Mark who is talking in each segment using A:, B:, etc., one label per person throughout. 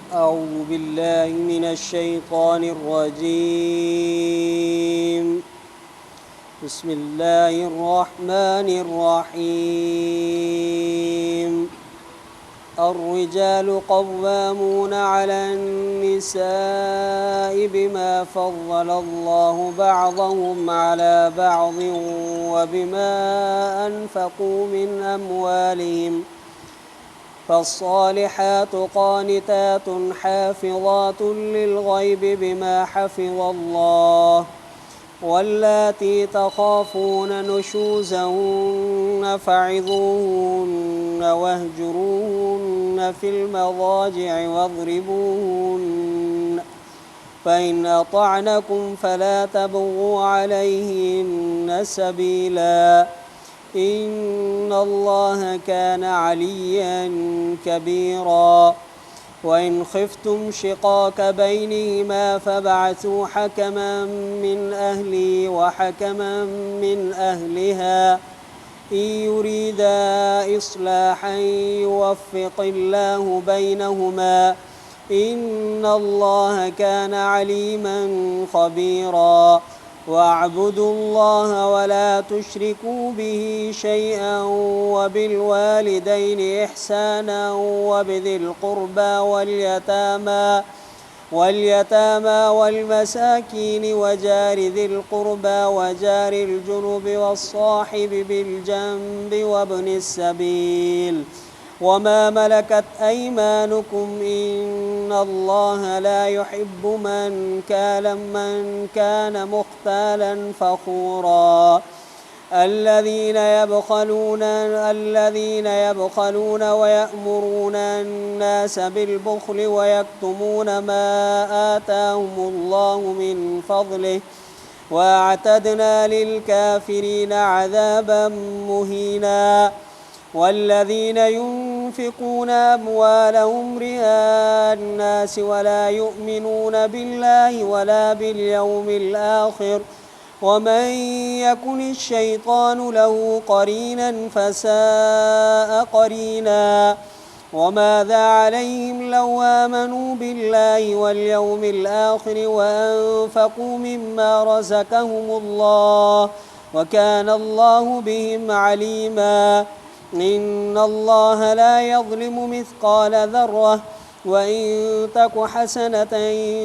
A: أعوذ بالله من الشيطان الرجيم. بسم الله الرحمن الرحيم. الرجال قوامون على النساء بما فضل الله بعضهم على بعض وبما أنفقوا من أموالهم. فالصالحات قانتات حافظات للغيب بما حفظ الله. واللاتي تخافون نشوزهن فعظوهن واهجروهن في المضاجع واضربوهن، فإن أطعنكم فلا تبغوا عليهن سبيلا، إن الله كان عليا كبيرا. وإن خفتم شقاق بينهما فابعثوا حكما من أهله وحكما من أهلها إن يريدا إصلاحا يوفق الله بينهما، إن الله كان عليما خبيرا. واعبدوا الله ولا تشركوا به شيئا وبالوالدين إحسانا وبذي القربى واليتامى والمساكين وجار ذي القربى وجار الجنب والصاحب بالجنب وابن السبيل وما ملكت أيمانكم، إن الله لا يحب من كان مختالا فخورا. الذين يبخلون ويأمرون الناس بالبخل ويكتمون ما آتاهم الله من فضله، وأعتدنا للكافرين عذابا مهينا. والذين ينفقون أموالهم رئاء الناس ولا يؤمنون بالله ولا باليوم الآخر، ومن يكن الشيطان له قرينا فساء قرينا. وماذا عليهم لو آمنوا بالله واليوم الآخر وأنفقوا مما رزقهم الله، وكان الله بهم عليما. إن الله لا يظلم مثقال ذرة، وإن تك حسنة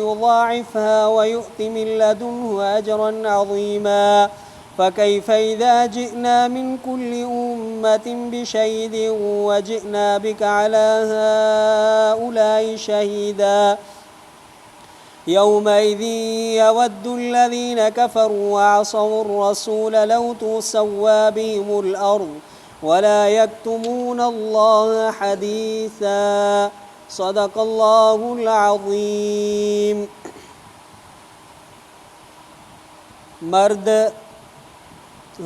A: يضاعفها ويؤت من لدنه أجرا عظيما. فكيف إذا جئنا من كل أمة بشهيد وجئنا بك على هؤلاء شهيدا، يومئذ يود الذين كفروا وعصوا الرسول لو تسوى بهم الأرض ولا يكتمون الله حديثا. صدق الله العظيم. मर्द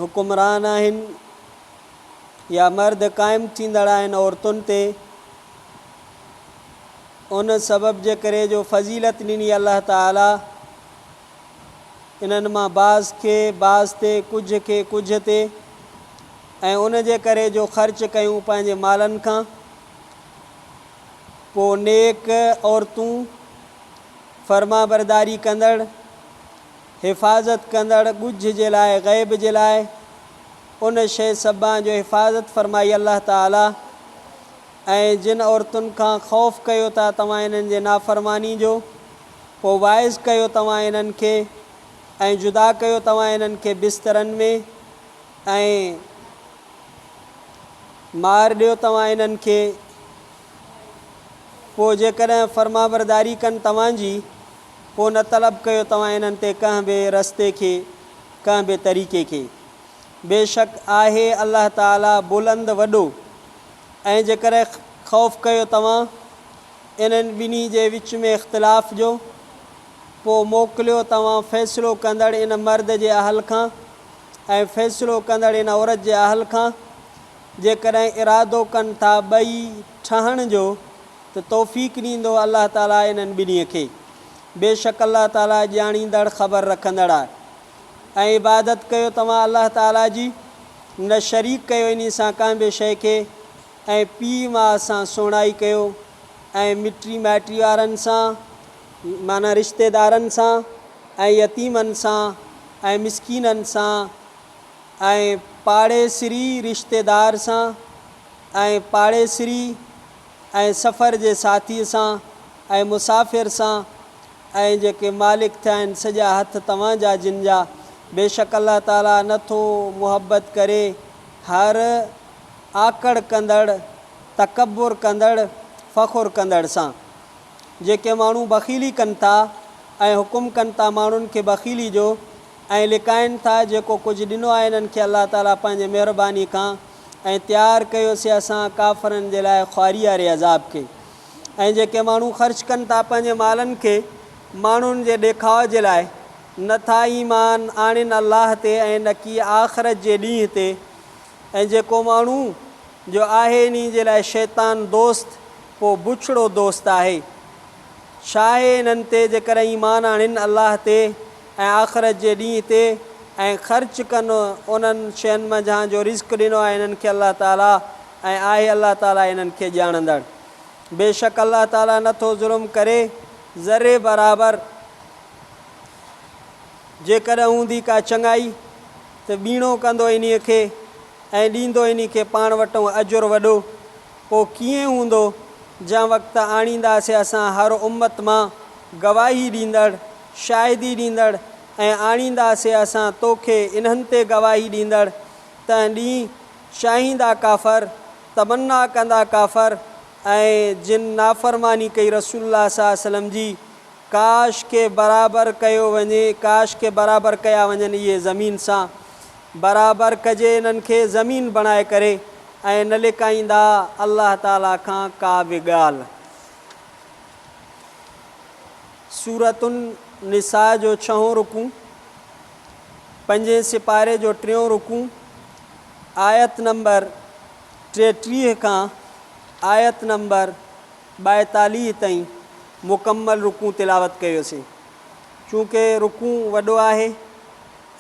A: हुक्मरान आहिनि या मर्द क़ाइमु थींदड़ आहिनि औरतुनि ते, उन सबब जे करे जो फ़ज़ीलत ॾिनी अल्लाह ताला, इन्हनि मां बाज़ खे बाज़ ते, कुझ खे कुझ ते, ऐं उन जे करे जो ख़र्च कयूं पंहिंजे मालनि खां। पोइ नेक औरतूं फर्मा बरदारी कंदड़, हिफ़ाज़त कंदड़ ॻुझ जे लाइ, ग़ैब जे लाइ, उन शइ सभां जो हिफ़ाज़त फरमाई अल्लाह ताला। ऐं जिन औरतुनि खां ख़ौफ़ कयो था तव्हां इन्हनि जे नाफ़रमानी जो, पोइ वाइज़ कयो तव्हां इन्हनि खे ऐं जुदा कयो तव्हां इन्हनि खे बिस्तरनि में, ऐं मार ॾियो तव्हां इन्हनि खे। पोइ जेकॾहिं फर्मा बरदारी कनि तव्हांजी, पोइ न तलब कयो तव्हां इन्हनि ते कंहिं बि रस्ते खे, कंहिं बि तरीक़े खे। बेशक आहे अल्लाह ताला बुलंद वॾो। ऐं जेकॾहिं ख़ौफ़ कयो तव्हां इन्हनि ॿिन्ही जे विच में इख़्तिलाफ़ जो, पोइ मोकिलियो तव्हां फ़ैसिलो कंदड़ इन मर्द जे अहल खां ऐं फ़ैसिलो कंदड़ इन औरत जे अहल खां। जेकॾहिं इरादो कनि था ॿई ठहण जो त तौफ़ीक़ ॾींदो अल्लाह ताला इन्हनि ॿिन्हीअ खे। बेशक अल्लाह ताला ॼाणींदड़ ख़बर रखंदड़ आहे। ऐं इबादत कयो तव्हां अल्लाह ताला जी, न शरीक कयो इन सां कंहिं बि शइ खे, ऐं पीउ माउ सां सुहिणाई कयो ऐं मिटी माइटी वारनि सां माना रिश्तेदारनि सां ऐं यतीमनि सां ऐं मिसकीननि सां ऐं पाड़ेसरी रिश्तेदार सां ऐं पाड़ेसरी ऐं सफ़र जे साथीअ सां ऐं मुसाफ़िर सां ऐं जेके मालिक थिया आहिनि सॼा हथ तव्हांजा जिन जा बेशक अल्लाह ताला नथो मुहबत करे हर आकड़ कंदड़ तकबुर कंदड़ फ़ख़ुर कंदड़ सां। जेके माण्हू बख़ीली कनि था ऐं हुकुम कनि था माण्हुनि खे बख़ीली जो ऐं लिकाइनि था जेको कुझु ॾिनो आहे इन्हनि खे अल्लाह ताला पंहिंजे महिरबानी खां ऐं तयारु कयोसीं असां काफ़रनि जे लाइ ख़्वारी वारे अज़ाब खे। ऐं जेके माण्हू ख़र्च कनि था पंहिंजे मालनि खे माण्हुनि जे ॾेखाव जे लाइ नथा ईमान आणिन अल्लाह ते ऐं न की आख़िरत जे ॾींहं ते। ऐं जेको माण्हू जो आहे इन जे लाइ शैतान दोस्त पोइ बुछड़ो दोस्त आहे। छा आहे इन्हनि ते जेकर ईमान आणिन अल्लाह ते ऐं आख़िरत जे ॾींहं ते ऐं ख़र्च कनि उन्हनि शयुनि मां जहाँ जो रिज़्क़ ॾिनो आहे इन्हनि खे अल्लाह ताला ऐं आहे अल्लाह ताला इन्हनि खे ॼाणंदड़। बेशक अल्लाह ताला नथो ज़ुल्म करे ज़रे बराबरि। जेकर हूंदी का चङाई त ॿीणो कंदो इन खे ऐं ॾींदो इन खे पाण वटि अजुरु वॾो। पोइ कीअं हूंदो जंहिं वक़्तु आणींदासीं असां हर उम्मत मां गवाही ॾींदड़ शाहिदी ॾींदड़ ऐं आणींदासीं असां तोखे इन्हनि ते गवाही ॾींदड़। तंहिं ॾींहुं चाहींदा काफ़र तमन्ना कंदा काफ़र ऐं जिन नाफ़रमानी कई रसूलुल्लाह सल्लल्लाहु अलैहि वसल्लम जी काश के बराबरि कयो वञे काश के बराबरि कया वञनि इहे ज़मीन सां बराबरि कजे इन्हनि खे ज़मीन बणाए करे ऐं न लिकाईंदा अल्लाह ताला खां का बि ॻाल्हि। सूरतुन निसा जो 6हों रुकू 5 सिपारे जो 3हों रुकू आयत नंबर 33 खां आयत नंबर 42 ताईं मुकम्मल रुकू तिलावत कयोसीं। चूँकि रुकू वॾो आहे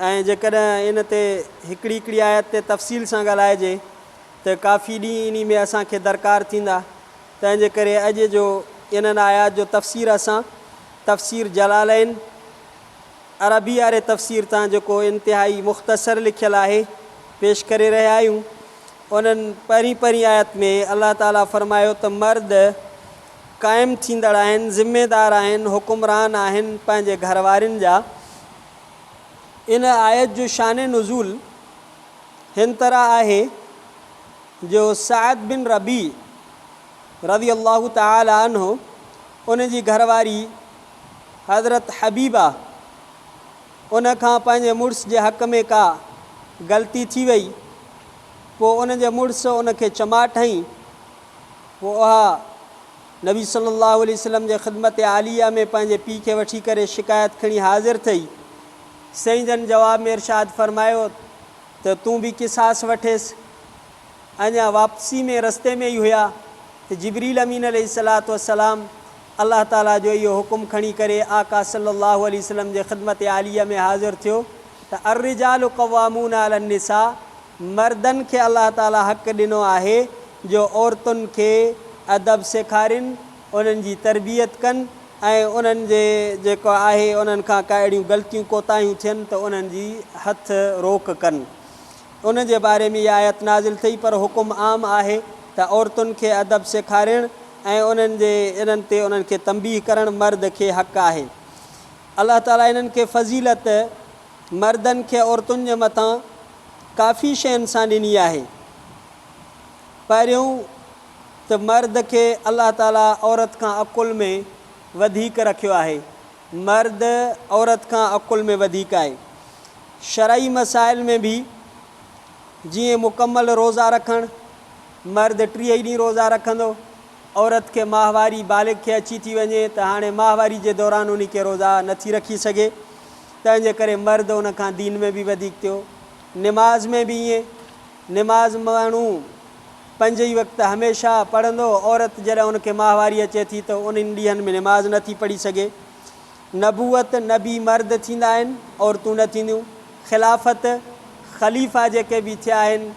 A: ऐं जेकॾहिं इन ते हिकिड़ी आयत ते तफ़सील सां ॻाल्हाइजे त काफ़ी ॾींहं इन में असांखे दरकार थींदा। तंहिंजे करे अॼु जो इन्हनि आयात जो तफ़सीर असां तफ़सीर जलालैन अरबी वारे तफ़सीर तां जेको इंतिहाई मुख़्तसर लिखियलु आहे पेश करे रहिया आहियूं। उन्हनि पहिरीं आयत में अल्लाह ताला फरमायो त मर्द क़ाइमु थींदड़ आहिनि ज़िम्मेदार आहिनि हुकुमरान आहिनि पंहिंजे घर वारनि जा। इन आयत जो शान नुज़ूल हिन तरह आहे जो साद बिन रबी रज़ी अल्लाह ताला अन्हु उन जी घरवारी हज़रत हबीबा उन खां पंहिंजे मुड़ुस जे हक़ में का ग़लती थी वई। पोइ उन जे मुड़ुस उन खे चमाट हईं। पोइ उहा नबी सल्लल्लाहु अलैहि वसल्लम जे ख़िदमत आलिया में पंहिंजे पीउ खे वठी करे शिकायत खणी हाज़िर थी। साईं जन जवाब में इरशाद फरमायो त तूं बि किसास वठेसि। अञा वापसी में रस्ते में ई हुआ त जिब्रील अमीन अलैहिस्सलातु वस्सलाम अल्लाह ताला जो इहो हुकुम खणी करे आका सल्लल्लाहु अलैहि वसल्लम जे ख़िदमत आलिया में हाज़िर थियो त अर्रिजालु क़वामून अलन निसा मर्दनि खे अल्लाह ताला हक़ ॾिनो आहे जो औरतुनि खे अदब सेखारिन उन्हनि जी तरबियत कनि ऐं उन्हनि जे जेको आहे उन्हनि खां का अहिड़ियूं ग़लतियूं कोताहियूं थियनि त उन्हनि जी हथ रोक कनि। उन जे बारे में इहा आयत नाज़िल थी पर हुकुम आम आहे त औरतुनि खे अदब सेखारणु ऐं उन्हनि जे इन्हनि ते उन्हनि खे तंबीह करणु मर्द खे हक़ आहे। अल्लाह ताला इन्हनि खे फ़ज़ीलत मर्दनि खे औरतुनि जे मथां काफ़ी शयुनि सां ॾिनी आहे। पहिरियों त मर्द खे अल्लाह ताला औरत खां अकुल में वधीक रखियो आहे। मर्द औरत खां अकुल में वधीक आहे। शरई मसाइल में भी जीअं मुकम्मल रोज़ा रखणु मर्द 3 ॾींहं रोज़ा रखंदो औरत खे माहवारी बालिग खे अची थी वञे त हाणे माहवारी जे दौरान उन खे रोज़ा नथी रखी सघे। तंहिंजे करे मर्द उन खां दीन में भी वधीक थियो। निमाज़ में भी ईअं निमाज़ माण्हू 5 ई वक़्त हमेशह पढ़ंदो औरत जॾहिं उनखे माहवारी अचे थी त उन्हनि ॾींहंनि में निमाज़ नथी पढ़ी सघे। नबूअत नबी मर्द थींदा आहिनि औरतूं न थींदियूं। ख़िलाफ़त ख़लीफ़ा जेके बि थिया आहिनि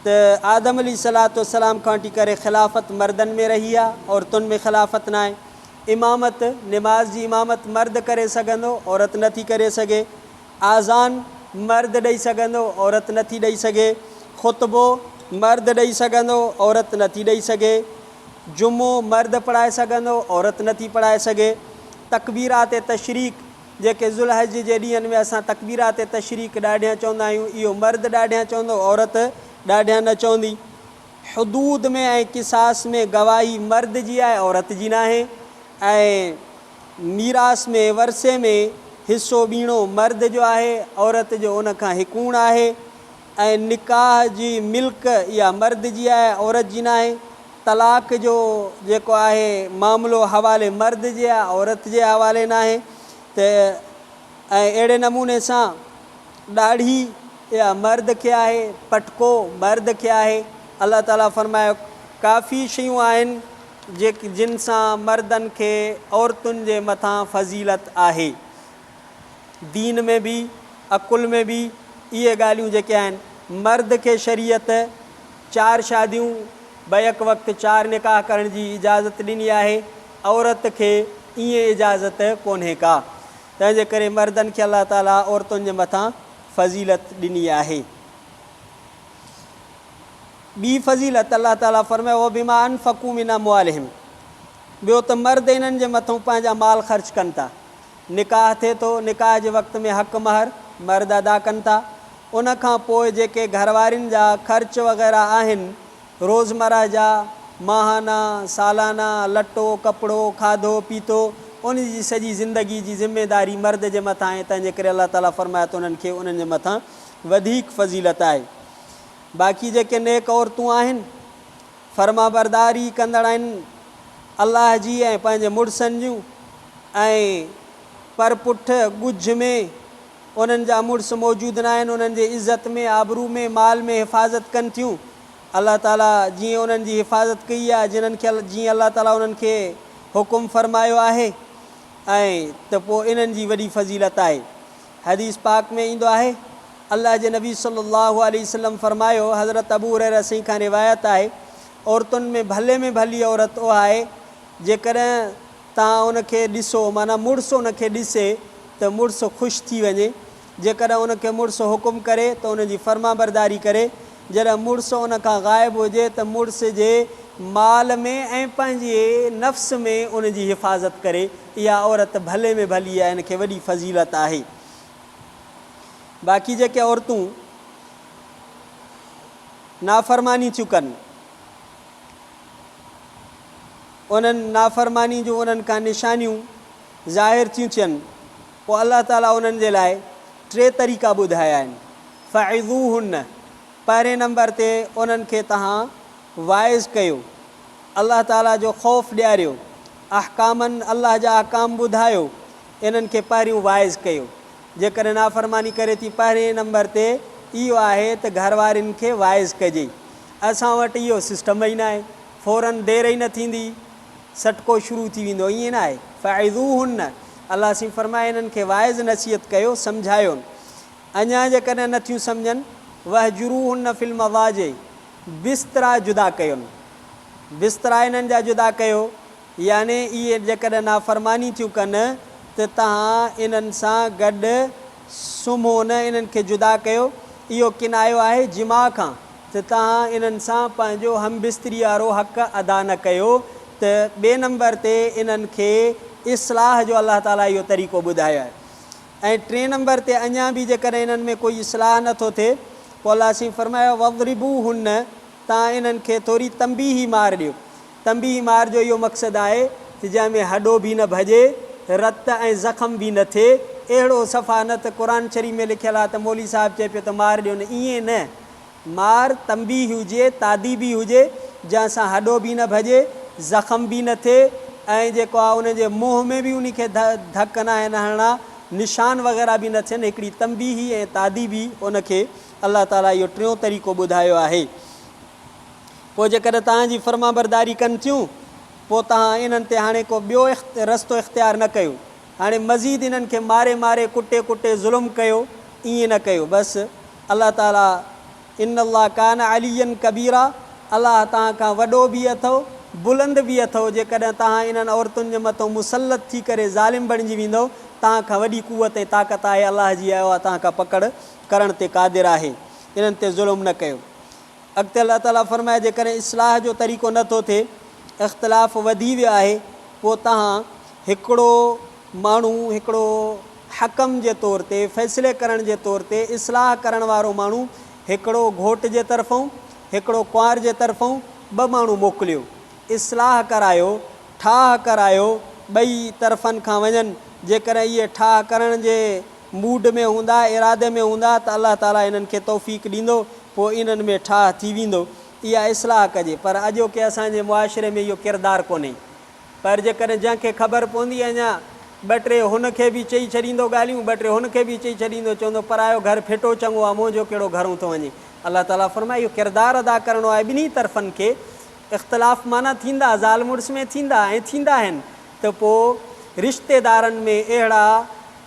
A: त आदम अलैहिस्सलाम खां वठी करे ख़िलाफ़त मर्दनि में रही आहे, औरतुनि में ख़िलाफ़त न आहे। इमामत, निमाज़ जी इमामत मर्द करे सघंदो, औरत नथी करे सघे। आज़ान मर्द ॾेई सघंदो, औरत नथी ॾेई सघे। ख़ुतबो मर्द ॾेई सघंदो, औरत नथी ॾेई सघे। जुमो मर्द पढ़ाए सघंदो, औरत नथी पढ़ाए सघे। तकबीरात तशरीक़ जेके ज़ुल्हज जे ॾींहंनि में असां तकबीरात तशरीक़ ॾाढियां चवंदा आहियूं, इहो मर्द ॾाढियां चवंदो, औरत ॾाढियां न चवंदी। हुदूद में ऐं क़िसास में गवाही मर्द जी आहे, औरत जी न आहे। ऐं मीरास में, वरसे में हिसो ॿीणो मर्द जो आहे, औरत जो उन खां हिकूण आहे। ऐं निकाह जी मिल्क इहा मर्द जी आहे, औरत जी न आहे। तलाक जो जेको आहे मामिलो हवाले मर्द जे आहे, औरत जे हवाले न आहे। त ऐं अहिड़े नमूने सां ॾाढ़ी इहा मर्द खे आहे, पटको मर्द खे आहे। अलाह ताला फरमायो काफ़ी शयूं आहिनि जिन सां मर्दनि खे औरतुनि जे मथां फ़ज़ीलत आहे। दीन में बि, अकुल में बि इहे ॻाल्हियूं जेके आहिनि। मर्द खे शरीयत 4 शादियूं बैक वक़्तु 4 निकाह करण जी इजाज़त ॾिनी आहे, औरत खे ईअं इजाज़त कोन्हे का। तंहिंजे करे मर्दनि खे अलाह ताला औरतुनि जे मथां फ़ज़ीलत ॾिनी आहे। ॿी फ़ज़ीलत अलाह ताला फरमायो वो बिमा अनफ़क़ू मिन अम्वालिहिम, ॿियो त मर्द इन्हनि जे मथां पंहिंजा माल ख़र्च कनि था। निकाह थिए थो, निकाह जे वक़्त में हक़ महर मर्द अदा कनि था। उन खां पोइ जेके घरवारियुनि जा ख़र्च वग़ैरह आहिनि, रोज़मर्रा जा, माहाना, सालाना, लटो कपिड़ो, खाधो पीतो, उन जी सॼी ज़िंदगी जी ज़िमेदारी मर्द जे मथां आहे। तंहिंजे करे अलाह ताला फरमाए थो उन्हनि खे उन्हनि जे मथां वधीक फ़ज़ीलत आहे। बाक़ी जेके नेक औरतूं आहिनि, फर्मा बरदारी कंदड़ आहिनि अलाह जी ऐं पंहिंजे मुड़ुसनि जूं, ऐं पर पुठ ॻुझ में उन्हनि जा मुड़ुस मौजूदु न आहिनि, उन्हनि जे इज़त में, आबरू में, माल में हिफ़ाज़त कनि थियूं। अलाह ताला जीअं उन्हनि जी हिफ़ाज़त कई आहे, जिन्हनि खे जीअं अलाह ताला उन्हनि खे हुकुम फ़रमायो आहे, ऐं त पोइ इन्हनि जी वॾी फ़ज़ीलत आहे। हदीस पाक में ईंदो आहे, अल्लाह जे नबी सल्लल्लाहु अलैहि वसल्लम फ़रमायो, हज़रत अबू हुरैरा रसी खां रिवायत आहे, औरतुनि में भली औरत उहा आहे जेकॾहिं तव्हां उनखे ॾिसो, माना मुड़ुसु उनखे ॾिसे त मुड़ुसु ख़ुशि थी वञे। जेकॾहिं उनखे मुड़ुसु हुकुम करे त उनजी फर्मा बरदारी करे। जॾहिं मुड़ुसु उन खां ग़ाइबु हुजे त मुड़ुस जे माल में ऐं पंहिंजे नफ़्स में उनजी हिफ़ाज़त करे। इहा औरत भले में भली आहे, इनखे वॾी फ़ज़ीलत आहे। बाक़ी जेके औरतूं नाफ़रमानी थियूं कनि, उन्हनि नाफ़रमानी जूं उन्हनि खां निशानियूं ज़ाहिर थियूं थियनि, पोइ अलाह ताला उन्हनि जे लाइ 3 तरीक़ा ॿुधाया आहिनि। फ़अइज़ूहुन्न, पहिरें नंबर ते उन्हनि खे तव्हां वाइज़ कयो, अलाह ताला जो ख़ौफ़ ॾियारियो, अहकामनि अलाह जा अहकाम ॿुधायो, इन्हनि खे पहिरियों वाइज़ कयो। जेकॾहिं नाफ़रमानी करे थी, पहिरें नंबर ते इहो आहे त घरवारियुनि खे वाइज़ कजे। असां वटि इहो सिस्टम ई न आहे, फ़ौरन देरि ई न थींदी सटको शुरू थी वेंदो, ईअं न आहे। फ़अइज़ूहुन्न, अलाह सी फ़रमाए इन्हनि खे वाइज़ नसीहत कयो, सम्झायो। अञा जेकॾहिं नथियूं सम्झनि, वहजुरूहुन्न फ़िल मवाजे, बिस्तरा जुदा कयोनि, बिस्तरा इन्हनि जा जुदा कयो। याने इहे जेकॾहिं नाफ़रमानी थियूं कनि त तव्हां इन्हनि सां गॾु सुम्हो न, इन्हनि खे जुदा कयो। इहो किनायो आहे जिमा खां, त तव्हां इन्हनि सां पंहिंजो हम बिस्तरी वारो हक़ अदा न कयो। त ॿिए नंबर ते इन्हनि खे इस्लाह जो अलाह ताला इहो तरीक़ो ॿुधायो आहे। ऐं 3 नंबर ते अञा बि जेकॾहिं इन्हनि में कोई इस्लाह नथो थिए, पोइ अलाह सी फ़रमायो वज़रिबूहुन्न, तव्हां इन्हनि खे थोरी तंबीही मार ॾियो। तंबीही मार जो इहो मक़सदु आहे त जंहिंमें हॾो बि न भॼे, रत ऐं ज़ख़म बि न थिए। अहिड़ो सफ़ा न त क़ुर शरीफ़ में लिखियलु आहे त मौली साहिबु चए पियो त मार ॾियो न, ईअं न। मार तंबीही हुजे, तादीबी हुजे, जंहिंसां हॾो बि न भॼे, ज़ख़म बि न थिए, ऐं जेको आहे उनजे मुंहं में बि उनखे धक न आहे न हणा, निशान वग़ैरह बि न थियनि। हिकिड़ी तंबीही ऐं तादीबी उनखे अलाह ताला इहो 3 तरीक़ो ॿुधायो आहे। पोइ जेकॾहिं तव्हांजी फर्मा बरदारी कनि थियूं, पोइ तव्हां इन्हनि ते हाणे को ॿियो रस्तो इख़्तियार न कयो। हाणे मज़ीद इन्हनि खे मारे मारे कुटे कुटे ज़ुल्म कयो, ईअं न कयो। बसि अलाह ताला इन अल्लाह कान अलियन कबीरा, अल्लाह तव्हां खां वॾो बि अथव, बुलंद बि अथव। जेकॾहिं तव्हां इन्हनि औरतुनि जे मथां मुसलत थी करे ज़ालिम बणिजी वेंदव, तव्हां खां वॾी कुवत ऐं ताक़त आहे, अलाह जी आहे, उहा तव्हां खां पकड़ करण ते क़ादिर आहे, इन्हनि ते ज़ुल्म न कयो। अॻिते अलाह ताला फरमाए जेकॾहिं इस्लाह जो तरीक़ो नथो थिए, इख़्तिलाफ़ वधी वियो आहे, पोइ तव्हां हिकिड़ो माण्हू, हिकिड़ो हकम जे तौर ते, फ़ैसिले करण जे तौर ते, इस्लाह करण वारो माण्हू हिकिड़ो घोट जे तरफ़ां, हिकिड़ो कुंवार जे तरफ़ां, ॿ माण्हू मोकिलियो, इस्लाह करायो, ठाह करायो, ॿई तरफ़नि खां वञनि। जेकॾहिं इहे ठाह करण जे मूड में हूंदा, इरादे में हूंदा, त अलाह ताला इन्हनि खे तौफ़ीक़ ॾींदो, पोइ इन्हनि में ठाह थी वेंदो, इहा इस्लाह कजे। पर अॼोके असांजे मुआशिरे में इहो किरदारु कोन्हे। पर जेकॾहिं जंहिंखे ख़बर पवंदी, अञा ॿ टे हुनखे बि चई छॾींदो ॻाल्हियूं, ॿ टे हुनखे बि चई छॾींदो, चवंदो परायो घर फिटो चङो आहे, मुंहिंजो कहिड़ो घरूं थो वञे। अलाह ताला फरमाए इहो किरदारु अदा करिणो आहे ॿिन्ही तरफ़नि खे। इख़्तिलाफ़ माना थींदा, ज़ाल मुड़ुस में थींदा ऐं थींदा आहिनि, त पोइ रिश्तेदारनि में अहिड़ा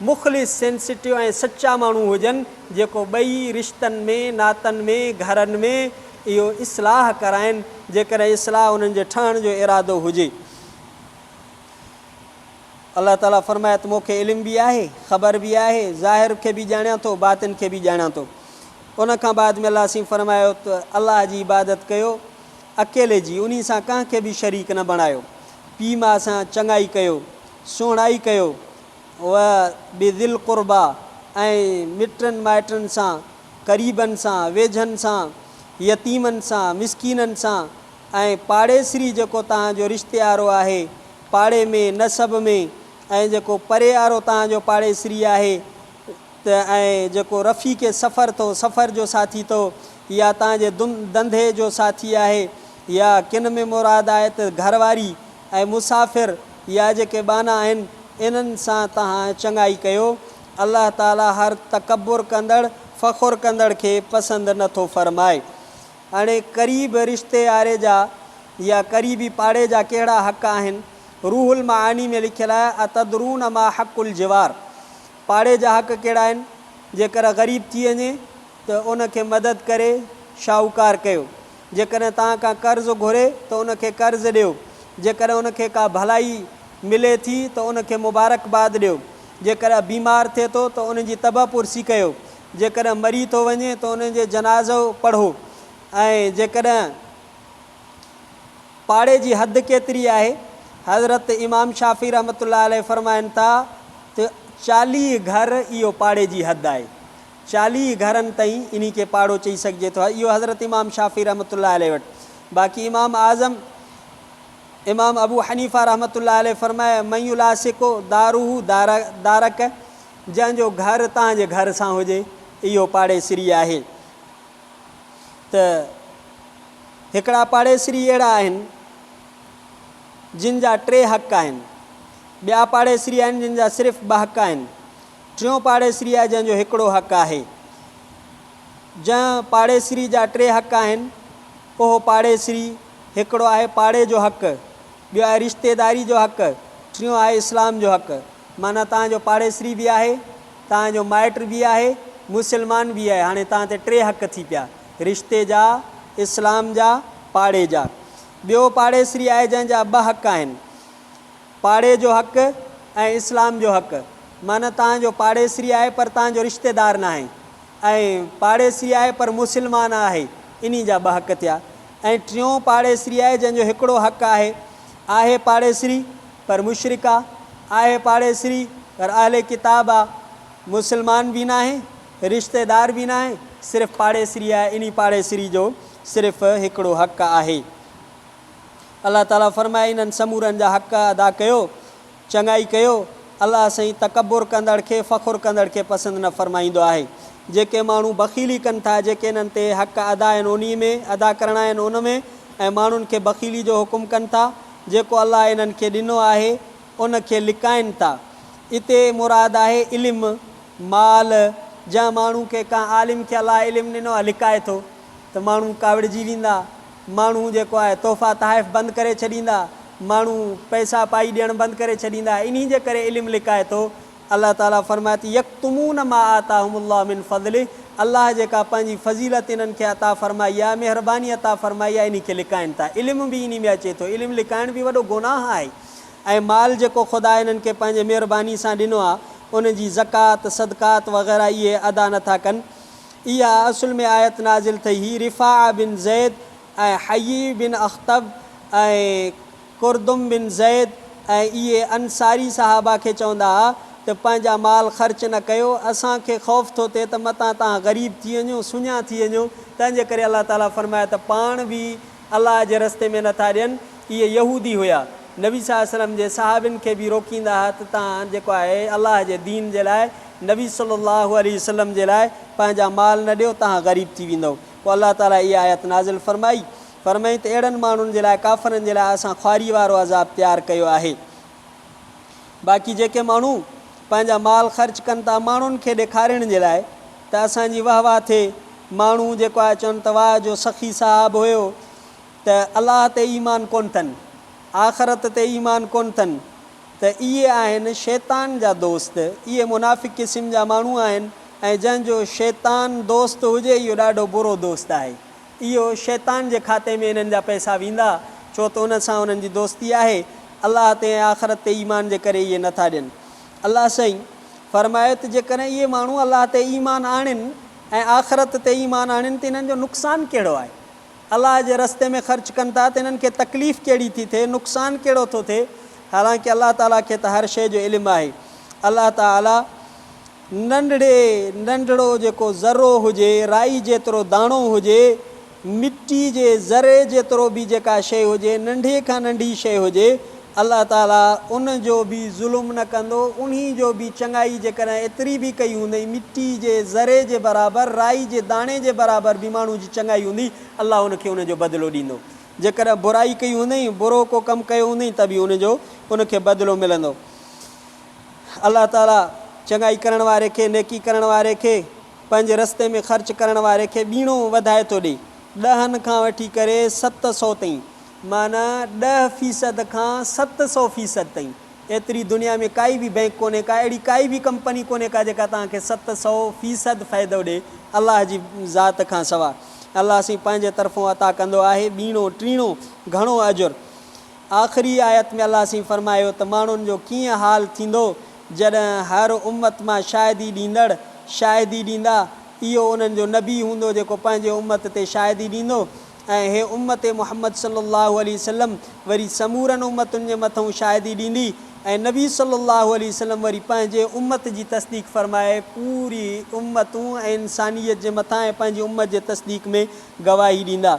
A: मुख़लिस सेंसिटिव ऐं सचा माण्हू हुजनि, जेको ॿई रिश्तनि में, नातनि में, घरनि में इहो इस्लाह कराइनि, जेकॾहिं इस्लाह उन्हनि जे ठहण जो इरादो हुजे। अलाह ताला फरमाए त मूंखे इल्मु बि आहे, ख़बर बि आहे, ज़ाहिर खे बि ॼाणियां थो, बातिन खे बि ॼाणियां थो। उन खां बाद में अलाह सिंह फरमायो त अलाह जी इबादत कयो अकेले जी, उन सां कंहिंखे बि शरीक न बणायो। पीउ माउ सां चङाई कयो, सुहिणाई कयो, उहा बिदिल क़ुर्बा ऐं मिटनि माइटनि सां, क़रीबनि सां, वेझनि सां, यतीमनि सां, मिसकीननि सां, ऐं पाड़ेसरी जेको तव्हांजो रिश्तेवारो आहे, पाड़े में, नसब में, ऐं जेको परे वारो तव्हांजो पाड़ेसरी आहे, त ऐं जेको रफ़ीक़े सफ़र अथव, सफ़र जो साथी अथव, या तव्हांजे धंधे जो साथी आहे, या किन में मुराद आहे त घरवारी ऐं मुसाफ़िर या जेके बाना आहिनि, इन्हनि सां तव्हां चङाई कयो। अलाह ताला हर तकबुर कंदड़, फ़ख़ुरु कंदड़ खे पसंदि नथो फ़रमाए। हाणे क़रीब रिश्ते वारे जा या क़रीबी पाड़े जा कहिड़ा हक़ आहिनि? रूहुल मानी में लिखियलु आहे, अतदरून मा हक़ुल जिवार, पाड़े जा हक़ कहिड़ा आहिनि? जेकर ग़रीब थी वञे त उनखे मदद करे, शाहूकार कयो। जेकॾहिं तव्हां खां कर्ज़ु घुरे त उनखे कर्ज़ु ॾियो। जेकॾहिं उनखे का भलाई मिले थी त उनखे मुबारकबाद ॾियो। जेकॾहिं बीमार थिए थो त उनजी तबह पुरसी कयो। जेकॾहिं मरी थो वञे त उनजे जनाज़ो पढ़ो। ऐं जेकॾहिं पाड़े जी हद केतिरी आहे? हज़रत इमाम शाफ़ी रहमतुल्लाह अलैह फरमाइनि था त 40 घर इहो पाड़े जी हद आहे। 40 घरनि ताईं इन खे पाड़ो चई सघिजे थो। इहो हज़रत इमाम शाफ़ी रहमतुल्लाह अलैह वटि। बाक़ी इमाम आज़म इमाम अबू हनीफ़ा रहमतुल्लाह अलैह फरमाए, मयुलासिको दारूहू दारक, जंहिंजो घर तव्हांजे घर सां हुजे, इहो पाड़ेसरी आहे। त हिकिड़ा पाड़ेसरी अहिड़ा आहिनि जिन जा 3 हक़ आहिनि, ॿिया पाड़ेसरी आहिनि जिन जा सिर्फ़ु 2 हक़ आहिनि, टियों पाड़ेसरी आहे जंहिंजो हिकिड़ो हक़ आहे। जंहिं पाड़ेसरी जा 3 हक़ आहिनि, उहो पाड़ेसरी हिकिड़ो आहे पाड़े जो हक़, ॿियो आहे रिश्तेदारी जो हक़, टियों आहे इस्लाम जो हक़। माना तव्हांजो पाड़ेसरी बि आहे, तव्हांजो माइट बि आहे, मुस्लमान बि आहे। हाणे तव्हां ते 3 हक़ थी पिया, रिश्ते जा, इस्लाम जा, पाड़े जा। ॿियो पाड़ेसरी आहे जंहिंजा 2 हक़ आहिनि, पाड़े जो हक़ ऐं इस्लाम जो हक़। माना तव्हांजो पाड़ेसरी आहे पर तव्हांजो रिश्तेदार न आहे, ऐं पाड़ेसरी आहे पर मुस्लमान आहे, इन जा 2 हक़ थिया। ऐं टियों पाड़ेसरी आहे जंहिंजो हिकिड़ो हक़ आहे पाड़ेसरी पर मुशरिक आहे पाड़ेसरी पर अहले किताब आहे, मुस्लमान बि न आहे, रिश्तेदार बि न आहे, सिर्फ़ु पाड़ेसरी आहे। इन पाड़ेसरी जो सिर्फ़ु हिकिड़ो हक़ आहे। अलाह ताला फरमाए, इन्हनि समूरनि जा हक़ अदा कयो, चङाई कयो। अलाह साईं तकबुर कंदड़ खे, फ़ख़ुरु कंदड़ खे पसंदि न फ़रमाईंदो आहे। जेके माण्हू बख़ीली कनि था, जेके इन्हनि ते हक़ अदा आहिनि उन में, अदा करणा आहिनि उन में, ऐं माण्हुनि खे बख़ीली जो हुकुम कनि था, जेको अलाह इन्हनि खे ॾिनो आहे उनखे लिकाइनि था। इते मुराद आहे इल्मु, माल। जंहिं माण्हू खे कंहिं आलिम खे अलाह इल्मु ॾिनो आहे, लिकाए थो त माण्हू काविड़जी वेंदा, माण्हू जेको आहे तोहफ़ा तहाइफ़ बंदि करे छॾींदा, माण्हू पैसा पाई ॾियणु बंदि करे छॾींदा, इन जे करे इल्मु लिकाए थो। अलाह ताला फरमाए थी, यक्तुमून मा आताहुमुल्लाह मिन फ़ज़लिह, अल्लाह जेका पंहिंजी फ़ज़ीलत इन्हनि खे अता फ़रमाई आहे, महिरबानी अता फ़रमाई आहे, इन खे लिकाइनि था। इल्मु बि इन में अचे थो, इल्मु लिकाइण बि वॾो गुनाह आहे। ऐं माल जेको ख़ुदा इन्हनि खे पंहिंजे महिरबानी सां ॾिनो आहे, उन जी ज़कात सदकात वग़ैरह इहे अदा नथा कनि। इहा असुल में आयत नाज़िल थई ही रिफ़ा बिन ज़ैद ऐं हयी बिन अख़्तब ऐं कुरदुम बिन ज़ैद ऐं इहे अंसारी सहाबा खे चवंदा हुआ त पंहिंजा माल ख़र्च न कयो, असांखे ख़ौफ़ थो थिए त मतां तव्हां ग़रीब थी वञो, सुञा थी वञो। तंहिंजे करे अलाह ताला फ़रमाया त पाण बि अलाह जे रस्ते में नथा ॾियनि। इहे यहूदी हुया, नबी सल्लल्लाहु अलैहि वसल्लम जे सहाबिन खे बि रोकींदा हुआ त तव्हां जेको आहे अलाह जे दीन जे लाइ, नबी सल्लल्लाहु अलैहि वसल्लम जे लाइ पंहिंजा माल न ॾियो, तव्हां ग़रीब थी वेंदव। पोइ अलाह ताला इहा आयत नाज़िल फ़रमाई त अहिड़नि माण्हुनि जे लाइ, काफ़रनि जे लाइ असां ख़्वारी वारो अज़ाब तयारु कयो आहे। बाक़ी जेके माण्हू पंहिंजा माल ख़र्च कनि था माण्हुनि खे ॾेखारण जे लाइ त असांजी वाह वाह थिए, माण्हू जेको आहे चवनि त वाह जो सखी साहब हुयो, त अलाह ते ईमान कोन अथनि, आख़िरत ते ईमान कोन अथनि, त इहे आहिनि शैतान जा दोस्त। इहे मुनाफ़िक़ क़िस्म जा माण्हू आहिनि ऐं जंहिंजो शैतान दोस्त हुजे इहो ॾाढो बुरो दोस्त आहे। इहो शैतान जे खाते में इन्हनि जा पैसा वेंदा, छो त उन सां उन्हनि जी दोस्ती आहे। अलाह ते ऐं आख़िरत ते ईमान जे करे इहे नथा ॾियनि। अलाह साईं फ़रमाए त जेकॾहिं इहे माण्हू अलाह ते ईमान आणनि ऐं आख़िरत ते ईमान आणनि त इन्हनि जो नुक़सानु कहिड़ो आहे। अलाह जे रस्ते में ख़र्च कनि था त इन्हनि खे तकलीफ़ कहिड़ी थी थिए, नुक़सानु कहिड़ो थो थिए। हालांकि अलाह ताला खे त हर शइ जो इल्मु आहे। अलाह ताला नंढड़ो जेको ज़रो हुजे, राई जेतिरो दाणो हुजे, मिटी जे ज़रे जेतिरो बि जेका शइ हुजे, नंढे खां नंढी शइ हुजे, अलाह ताला उन जो बि ज़ुल्म न कंदो। उन जो बि चङाई जेकॾहिं एतिरी बि कई हूंदी, मिटी जे ज़रे जे बराबरि, राई जे दाणे जे बराबरि बि माण्हू जी चङाई हूंदी, अलाह उनखे उनजो बदिलो ॾींदो। जेकॾहिं बुराई कई हूंदई, बुरो को कमु कयो हूंदई, त बि उनखे बदिलो मिलंदो। अलाह ताला चङाई करण वारे खे, नेकी करण वारे खे, पंहिंजे रस्ते में ख़र्च करण वारे खे ॿीणो वधाए थो ॾिए। 10 खां वठी करे 700 ताईं, माना 10% खां 700% ताईं। एतिरी दुनिया में काई बि बैंक कोन्हे का, अहिड़ी काई बि कंपनी कोन्हे का जेका तव्हांखे 700% फ़ाइदो ॾिए अलाह जी ज़ात खां सवाइ। अलाह सी पंहिंजे तरफ़ों अता कंदो आहे ॿीणो टीणो घणो अजुर। आख़िरी आयत में अलाह सी फ़रमायो त माण्हुनि जो कीअं हाल थींदो जॾहिं हर उम्मत मां शाहिदी ॾींदड़ शाहिदी ॾींदा। इहो उन्हनि जो नबी हूंदो जेको पंहिंजे उम्मत ते शाहिदी ॾींदो, ऐं हे उम्मत मुहम्मद सल्लल्लाहु अलैहि वसल्लम वरी समूरनि उम्मतुनि जे मथां शाहिदी ॾींदी, ऐं नबी सल्लल्लाहु अलैहि वसल्लम वरी पंहिंजे उम्मत जी तस्दीक़ फ़रमाए पूरी उम्मतूं ऐं इंसानियत जे मथां ऐं पंहिंजी उम्मत जे तस्दीक़ में गवाही ॾींदा।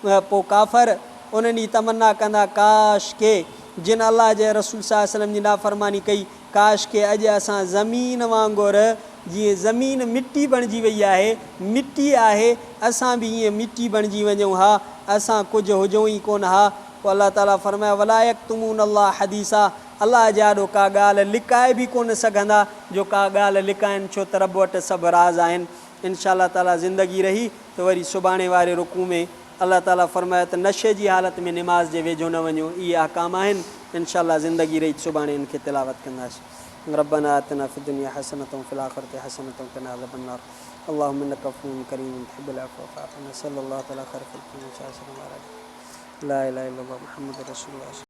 A: पोइ काफ़र उन्हनि जी तमन्ना कंदा, काश के जिन अलाह जे रसूल सल्लल्लाहु अलैहि वसल्लम जी नाफ़रमानी कई, काश के अॼु असां ज़मीन वांगुरु, जीअं ज़मीन मिटी बणिजी वई आहे, मिटी आहे, असां बि ईअं मिटी बणिजी वञूं हा, असां कुझु हुजूं ई कोन हा। पोइ अलाह ताला फ़रमाया वला यक्तुमून अल्लाह हदीसा, अलाह जा ॾो का ॻाल्हि लिकाए बि कोन सघंदा जो का ॻाल्हि लिकाइनि, छो त रब वटि सभु राज़ आहिनि। इंशा अल्लाह ताला ज़िंदगी रही त वरी सुभाणे वारे रुकू में अल्लाह ताला फ़रमाया त नशे जी हालत में निमाज़ जे वेझो न वञो। इहे अहकाम आहिनि। इंशा अल्लाह ज़िंदगी रही सुभाणे इनखे तिलावत कंदासीं। रब्बना आतिना फ़िद दुनिया हसनतुम फ़िल आख़िरति हसनतुम वक़िना अज़ाबन्नार। अल्लाहुम्मा इन्नका अफ़ूव्वुन करीमुन तुहिब्बुल अफ़्व फ़अफ़ु अन्ना। सल्लल्लाहु तआला खैर ख़ल्क़िही ला इलाहा इल्लल्लाह मुहम्मदुर रसूलुल्लाह।